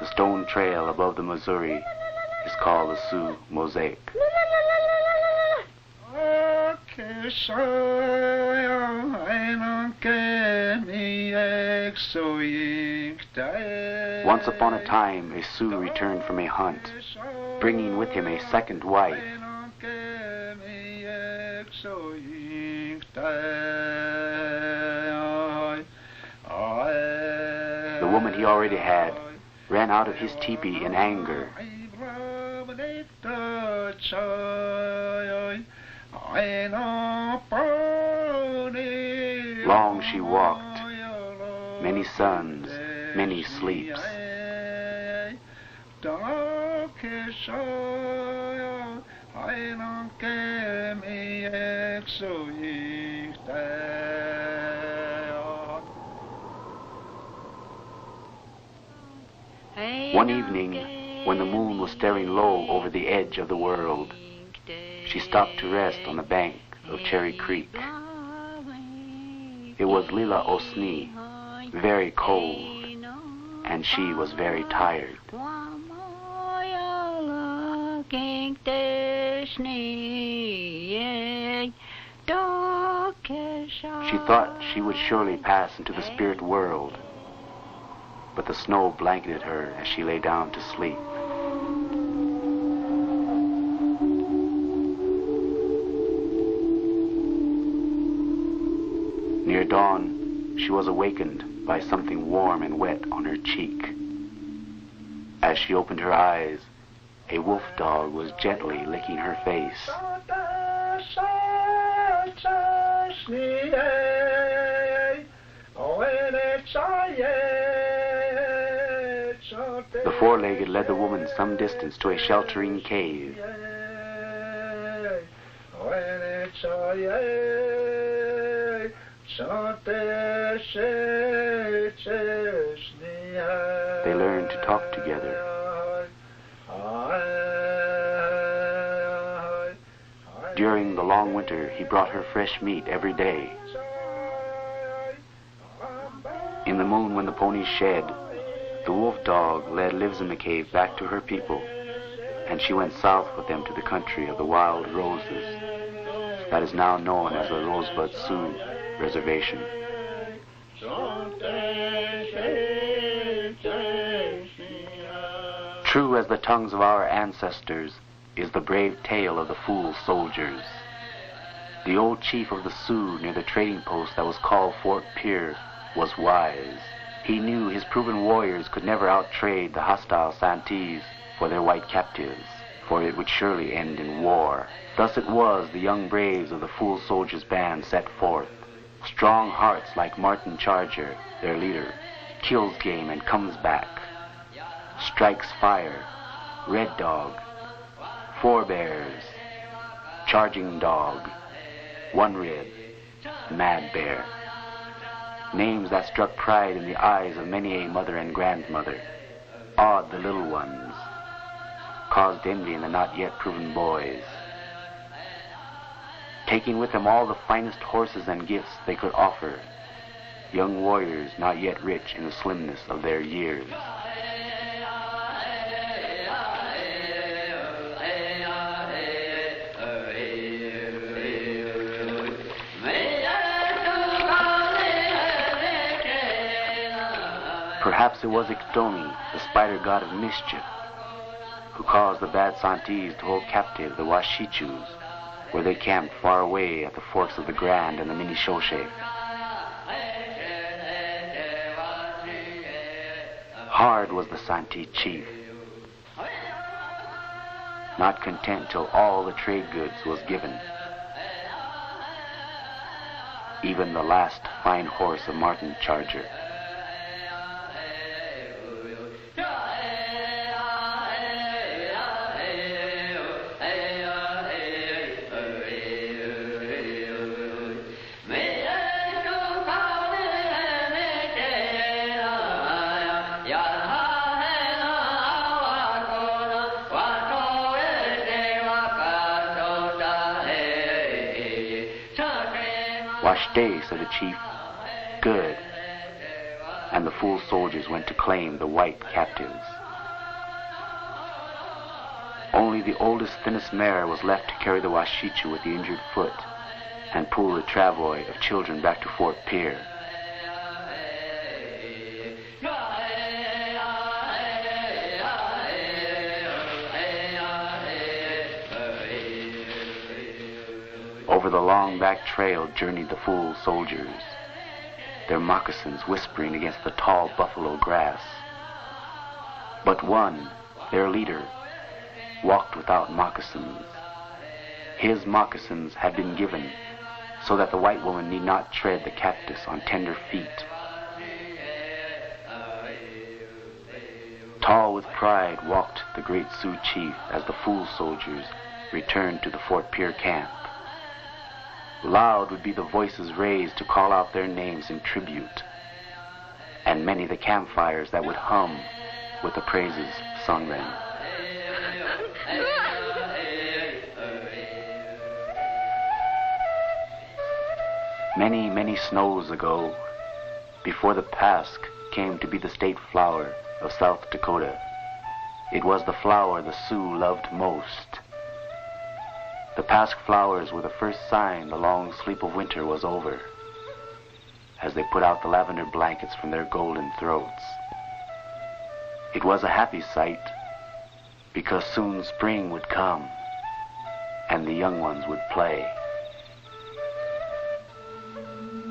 The stone trail above the Missouri is called the Sioux Mosaic. Once upon a time, a Sioux returned from a hunt, bringing with him a second wife. The woman he already had ran out of his teepee in anger. Long she walked, many suns, many sleeps. One evening, when the moon was staring low over the edge of the world, she stopped to rest on the bank of Cherry Creek. It was Lila Osni, very cold, and she was very tired. She thought she would surely pass into the spirit world, but the snow blanketed her as she lay down to sleep. Near dawn, she was awakened by something warm and wet on her cheek. As she opened her eyes, a wolf dog was gently licking her face. The four-legged led the woman some distance to a sheltering cave. They learned to talk together. During the long winter, he brought her fresh meat every day. In the moon, when the ponies shed, the wolf dog led Lives in the Cave back to her people, and she went south with them to the country of the wild roses that is now known as the Rosebud Sioux Reservation. True as the tongues of our ancestors is the brave tale of the fool soldiers. The old chief of the Sioux near the trading post that was called Fort Pierre was wise. He knew his proven warriors could never outtrade the hostile Santees for their white captives, for it would surely end in war. Thus it was the young braves of the Fool Soldiers Band set forth. Strong hearts like Martin Charger, their leader, kills game and comes back. Strikes Fire, Red Dog, Forebears, Charging Dog, One Rib, Mad Bear. Names that struck pride in the eyes of many a mother and grandmother, awed the little ones, caused envy in the not yet proven boys. Taking with them all the finest horses and gifts they could offer, young warriors not yet rich in the slimness of their years. Perhaps it was Iktomi, the spider god of mischief, who caused the bad Santees to hold captive the Washichus, where they camped far away at the forks of the Grand and the Minishoshe. Hard was the Santee chief, not content till all the trade goods was given, even the last fine horse of Martin Charger. Washday, said the chief. Good. And the fool soldiers went to claim the white captives. the oldest, thinnest mare was left to carry the washichu with the injured foot and pull the travois of children back to Fort Pierre. Over the long back trail journeyed the fool soldiers, their moccasins whispering against the tall buffalo grass. But one, their leader, walked without moccasins. His moccasins had been given so that the white woman need not tread the cactus on tender feet. Tall with pride walked the great Sioux chief as the fool soldiers returned to the Fort Pierre camp. Loud would be the voices raised to call out their names in tribute, and many the campfires that would hum with the praises sung then. Many, many snows ago, before the pasque came to be the state flower of South Dakota, it was the flower the Sioux loved most. The pasque flowers were the first sign the long sleep of winter was over, as they put out the lavender blankets from their golden throats. It was a happy sight, because soon spring would come, and the young ones would play.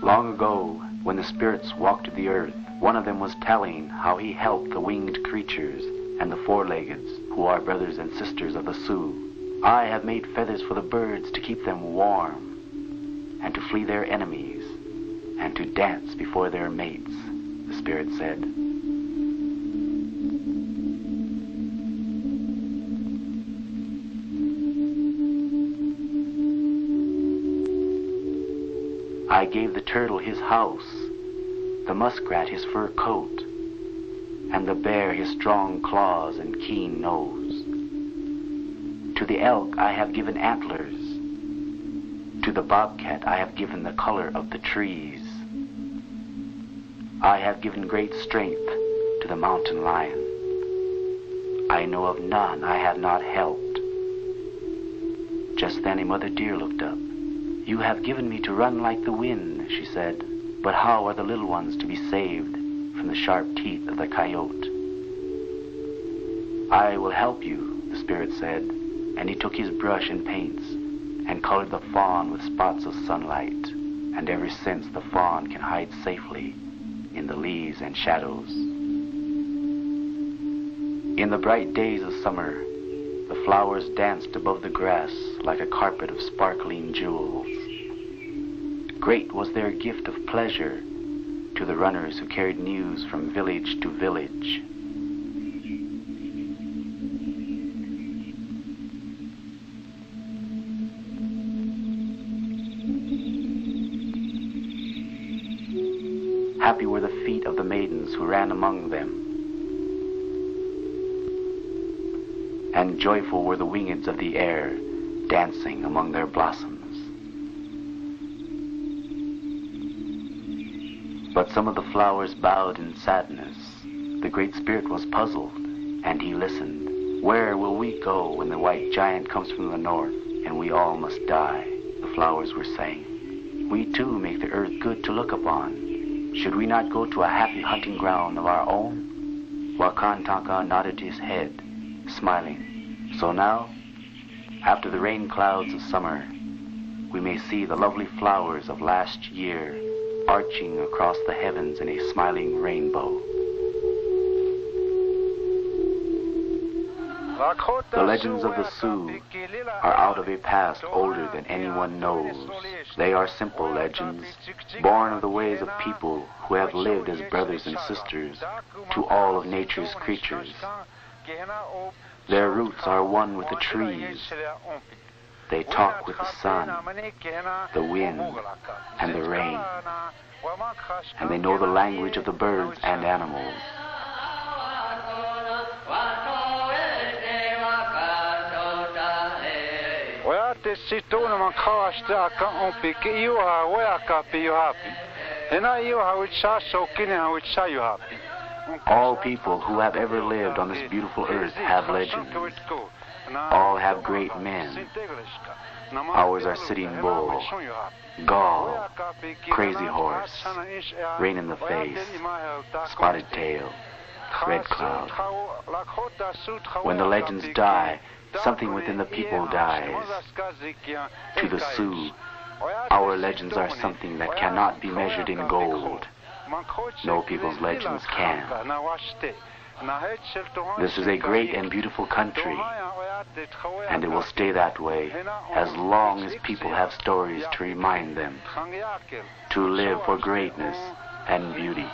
Long ago, when the spirits walked the earth, one of them was telling how he helped the winged creatures and the four-leggeds, who are brothers and sisters of the Sioux. I have made feathers for the birds to keep them warm, and to flee their enemies, and to dance before their mates, the spirit said. I gave the turtle his house, the muskrat his fur coat, and the bear his strong claws and keen nose. To the elk I have given antlers. To the bobcat I have given the color of the trees. I have given great strength to the mountain lion. I know of none I have not helped. Just then a mother deer looked up. You have given me to run like the wind, she said, but how are the little ones to be saved from the sharp teeth of the coyote? I will help you, the spirit said, and he took his brush and paints and colored the fawn with spots of sunlight, and ever since the fawn can hide safely in the leaves and shadows. In the bright days of summer, the flowers danced above the grass like a carpet of sparkling jewels. Great was their gift of pleasure to the runners who carried news from village to village. Happy were the feet of the maidens who ran among them, and joyful were the wingeds of the air dancing among their blossoms. But some of the flowers bowed in sadness. The Great Spirit was puzzled, and he listened. Where will we go when the white giant comes from the north, and we all must die? The flowers were saying. We too make the earth good to look upon. Should we not go to a happy hunting ground of our own? Wakantanka nodded his head, smiling. So now, after the rain clouds of summer, we may see the lovely flowers of last year arching across the heavens in a smiling rainbow. The legends of the Sioux are out of a past older than anyone knows. They are simple legends, born of the ways of people who have lived as brothers and sisters to all of nature's creatures. Their roots are one with the trees. They talk with the sun, the wind, and the rain, and they know the language of the birds and animals. All people who have ever lived on this beautiful earth have legends. All have great men. Ours are Sitting Bull, Gull, Crazy Horse, Rain in the Face, Spotted Tail, Red Cloud. When the legends die, something within the people dies. To the Sioux, our legends are something that cannot be measured in gold. No people's legends can. This is a great and beautiful country, and it will stay that way as long as people have stories to remind them to live for greatness and beauty.